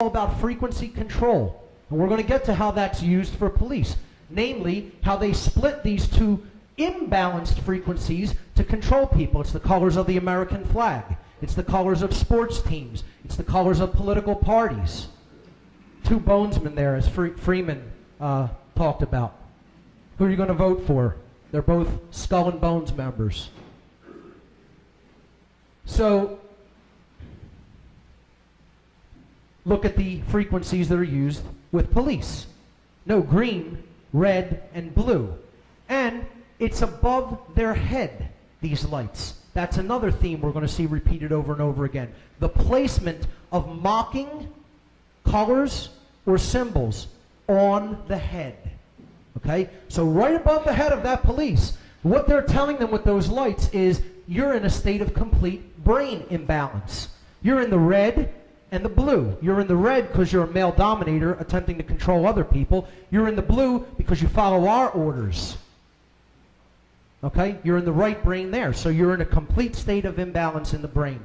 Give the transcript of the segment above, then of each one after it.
all about frequency control. And we're going to get to how that's used for police. Namely, how they split these two imbalanced frequencies to control people. It's the colors of the American flag. It's the colors of sports teams. It's the colors of political parties. Two bonesmen there, as Freeman talked about. Who are you going to vote for? They're both Skull and Bones members. So, look at the frequencies that are used with police. No, green, red, and blue. And it's above their head, these lights. That's another theme we're going to see repeated over and over again. The placement of mocking colors or symbols on the head. Okay? So right above the head of that police, what they're telling them with those lights is you're in a state of complete brain imbalance. You're in the red and the blue. You're in the red because you're a male dominator attempting to control other people. You're in the blue because you follow our orders. Okay? You're in the right brain there. So you're in a complete state of imbalance in the brain.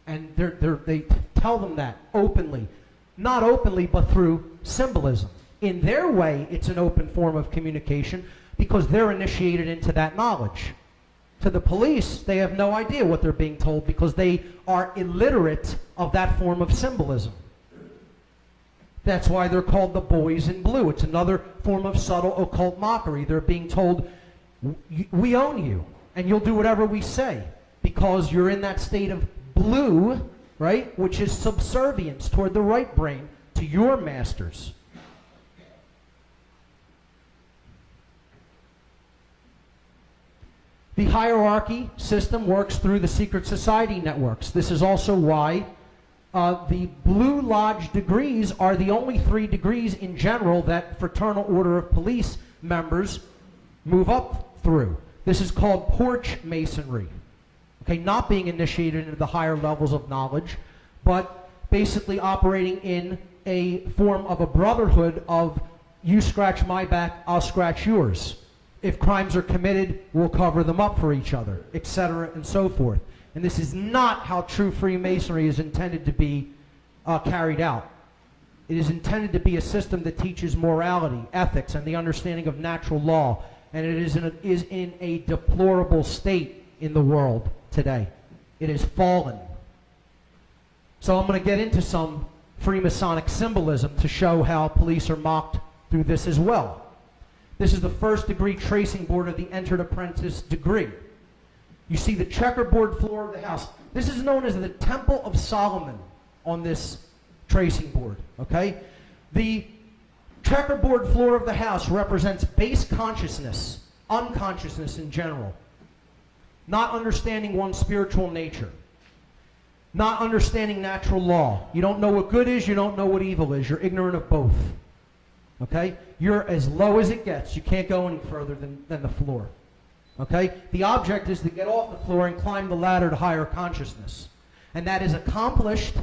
And they tell them that openly. Not openly, but through symbolism. In their way, it's an open form of communication because they're initiated into that knowledge. To the police, they have no idea what they're being told because they are illiterate of that form of symbolism. That's why they're called the boys in blue. It's another form of subtle occult mockery. They're being told, we own you, and you'll do whatever we say because you're in that state of blue, right, which is subservience toward the right brain to your masters. The hierarchy system works through the secret society networks. This is also why the Blue Lodge degrees are the only 3 degrees in general that Fraternal Order of Police members move up through. This is called porch masonry. Okay, not being initiated into the higher levels of knowledge, but basically operating in a form of a brotherhood of you scratch my back, I'll scratch yours. If crimes are committed, we'll cover them up for each other, etc., and so forth. And this is not how true Freemasonry is intended to be carried out. It is intended to be a system that teaches morality, ethics, and the understanding of natural law. And it is in a deplorable state in the world today. It has fallen. So I'm going to get into some Freemasonic symbolism to show how police are mocked through this as well. This is the first degree tracing board of the entered apprentice degree. You see the checkerboard floor of the house. This is known as the Temple of Solomon on this tracing board, okay? The checkerboard floor of the house represents base consciousness, unconsciousness in general, not understanding one's spiritual nature, not understanding natural law. You don't know what good is, you don't know what evil is. You're ignorant of both. Okay? You're as low as it gets. You can't go any further than the floor. Okay? The object is to get off the floor and climb the ladder to higher consciousness. And that is accomplished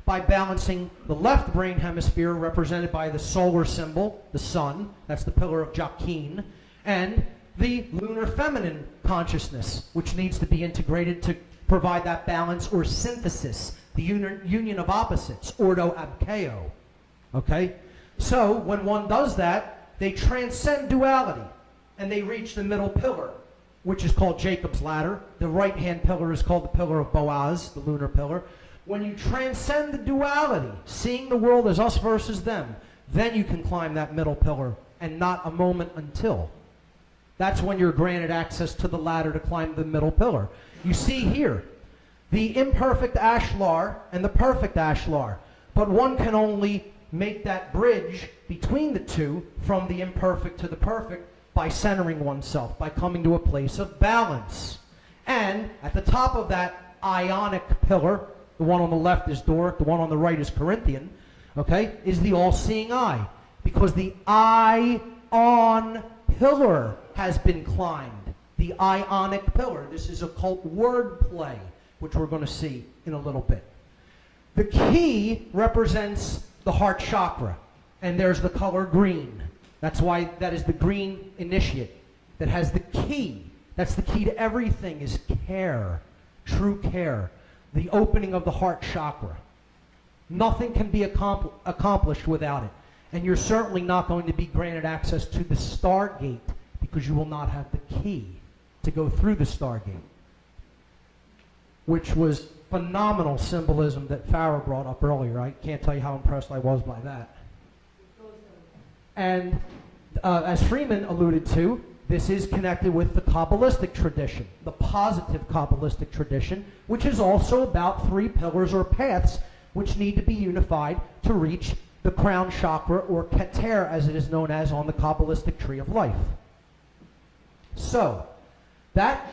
by balancing the left brain hemisphere, represented by the solar symbol, the sun, that's the pillar of Joaquin, and the lunar feminine consciousness, which needs to be integrated to provide that balance or synthesis, the union of opposites, ordo ab chaos. Okay? So, when one does that, they transcend duality, and they reach the middle pillar, which is called Jacob's ladder. The right-hand pillar is called the pillar of Boaz, the lunar pillar. When you transcend the duality, seeing the world as us versus them, then you can climb that middle pillar, and not a moment until. That's when you're granted access to the ladder to climb the middle pillar. You see here, the imperfect ashlar and the perfect ashlar, but one can only make that bridge between the two from the imperfect to the perfect by centering oneself, by coming to a place of balance. And at the top of that ionic pillar, the one on the left is Doric, the one on the right is Corinthian, okay, is the all-seeing eye. Because the ion pillar has been climbed. The ionic pillar. This is occult wordplay, which we're going to see in a little bit. The key represents the heart chakra, and there's the color green. That's why that is the green initiate that has the key. That's the key to everything, is care, true care, the opening of the heart chakra. Nothing can be accomplished without it. And you're certainly not going to be granted access to the Stargate because you will not have the key to go through the Stargate, which was phenomenal symbolism that Farah brought up earlier. I can't tell you how impressed I was by that. And as Freeman alluded to, this is connected with the Kabbalistic tradition, the positive Kabbalistic tradition, which is also about 3 pillars or paths which need to be unified to reach the crown chakra, or Keter as it is known as on the Kabbalistic tree of life. So, that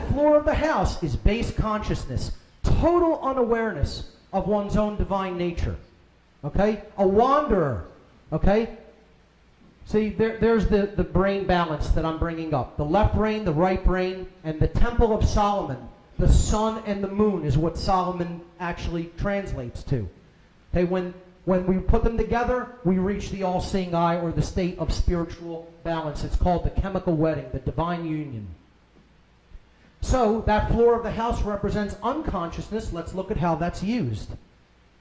floor of the house is base consciousness, total unawareness of one's own divine nature. Okay? A wanderer. Okay? See, there's the brain balance that I'm bringing up. The left brain, the right brain, and the Temple of Solomon. The sun and the moon is what Solomon actually translates to. Okay, when we put them together, we reach the all-seeing eye, or the state of spiritual balance. It's called the chemical wedding, the divine union. So that floor of the house represents unconsciousness. Let's look at how that's used.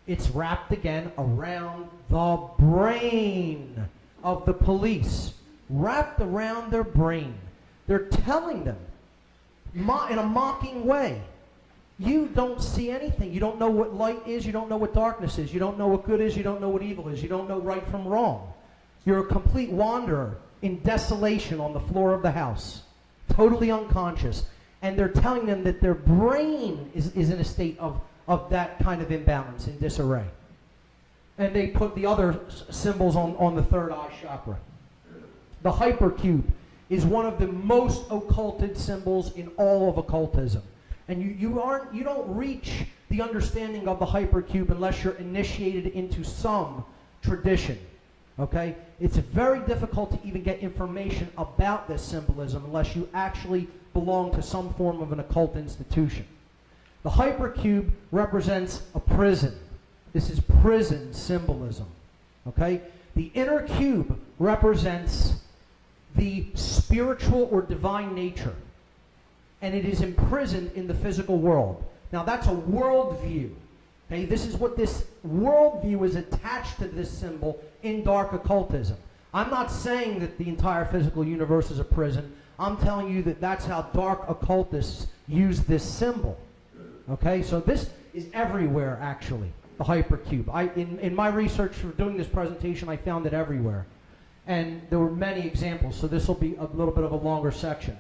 It's wrapped again around the brain of the police, wrapped around their brain. They're telling them in a mocking way, you don't see anything. You don't know what light is. You don't know what darkness is. You don't know what good is. You don't know what evil is. You don't know right from wrong. You're a complete wanderer in desolation on the floor of the house, totally unconscious. And they're telling them that their brain is in a state of that kind of imbalance, in disarray. And they put the other symbols on the third eye chakra. The hypercube is one of the most occulted symbols in all of occultism. And you don't reach the understanding of the hypercube unless you're initiated into some tradition. Okay? It's very difficult to even get information about this symbolism unless you actually belong to some form of an occult institution. The hypercube represents a prison. This is prison symbolism. Okay? The inner cube represents the spiritual or divine nature, and it is imprisoned in the physical world. Now that's a worldview. Okay? This is what this worldview is attached to this symbol in dark occultism. I'm not saying that the entire physical universe is a prison. I'm telling you that that's how dark occultists use this symbol. Okay? So this is everywhere, actually, the hypercube. In my research for doing this presentation, I found it everywhere. And there were many examples, so this will be a little bit of a longer section.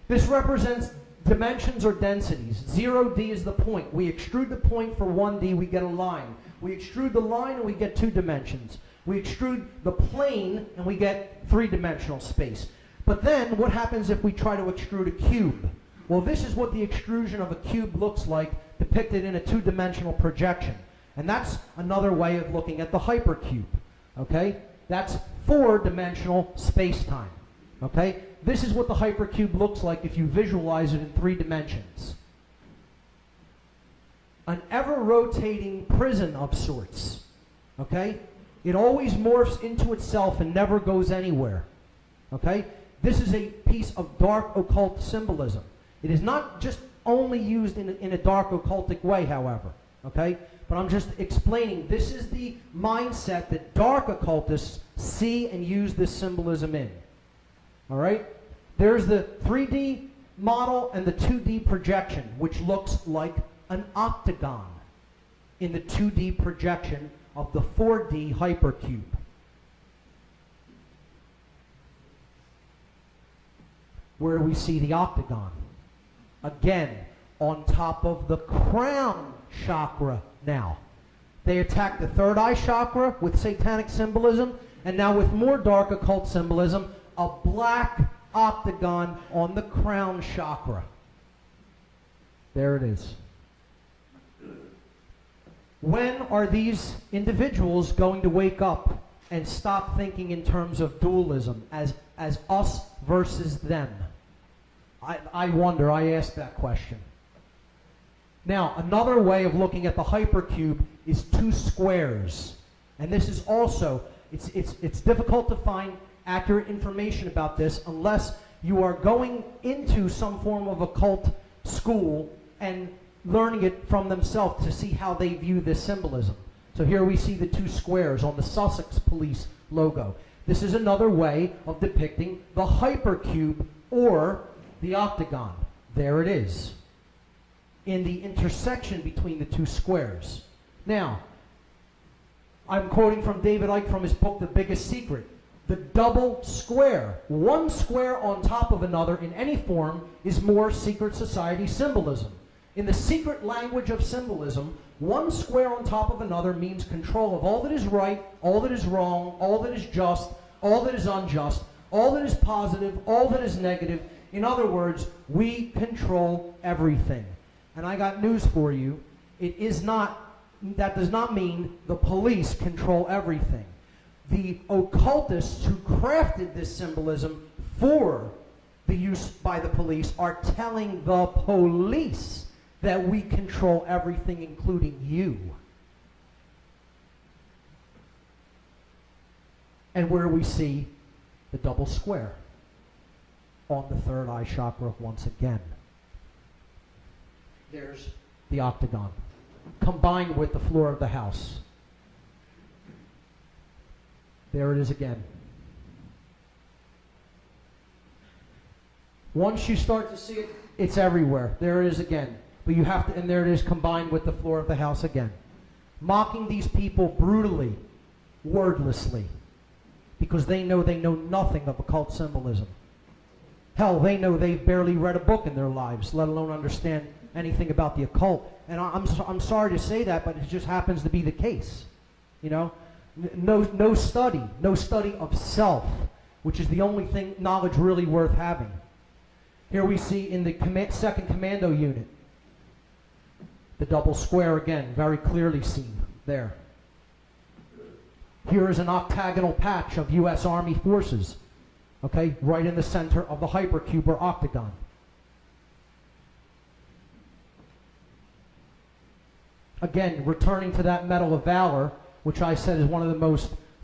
This represents dimensions or densities. 0D is the point. We extrude the point for 1D, we get a line. We extrude the line and we get 2 dimensions. We extrude the plane and we get 3-dimensional space. But then, what happens if we try to extrude a cube? Well, this is what the extrusion of a cube looks like, depicted in a 2-dimensional projection. And that's another way of looking at the hypercube. Okay? That's 4-dimensional space-time. Okay? This is what the hypercube looks like if you visualize it in 3 dimensions. An ever-rotating prison of sorts. Okay? It always morphs into itself and never goes anywhere. Okay? This is a piece of dark occult symbolism. It is not just only used in a dark occultic way, however. Okay? But I'm just explaining, this is the mindset that dark occultists see and use this symbolism in. All right? There's the 3D model and the 2D projection, which looks like an octagon in the 2D projection of the 4D hypercube. Where do we see the octagon? Again, on top of the crown chakra now. They attack the third eye chakra with satanic symbolism, and now with more dark occult symbolism, a black octagon on the crown chakra. There it is. When are these individuals going to wake up and stop thinking in terms of dualism as us versus them? I wonder, I ask that question. Now, another way of looking at the hypercube is 2 squares. And this is also, it's difficult to find accurate information about this unless you are going into some form of occult school and learning it from themselves to see how they view this symbolism. So here we see the two squares on the Sussex police logo. This is another way of depicting the hypercube or the octagon. There it is, in the intersection between the two squares. Now, I'm quoting from David Icke from his book, The Biggest Secret. The double square, one square on top of another in any form, is more secret society symbolism. In the secret language of symbolism, one square on top of another means control of all that is right, all that is wrong, all that is just, all that is unjust, all that is positive, all that is negative. In other words, we control everything. And I got news for you. That does not mean the police control everything. The occultists who crafted this symbolism for the use by the police are telling the police that we control everything, including you. And where we see the double square on the third eye chakra once again. There's the octagon, combined with the floor of the house. There it is again. Once you start to see it, it's everywhere. There it is again. But you have to, and there it is combined with the floor of the house again. Mocking these people brutally, wordlessly, because they know nothing of occult symbolism. Hell, they know they've barely read a book in their lives, let alone understand anything about the occult. And I'm sorry to say that, but it just happens to be the case. You know, no study of self, which is the only thing, knowledge really worth having. Here we see in the 2nd Commando unit, the double square again, very clearly seen there. Here is an octagonal patch of U.S. Army forces, okay, right in the center of the hypercube or octagon. Again, returning to that Medal of Valor, which I said is one of the most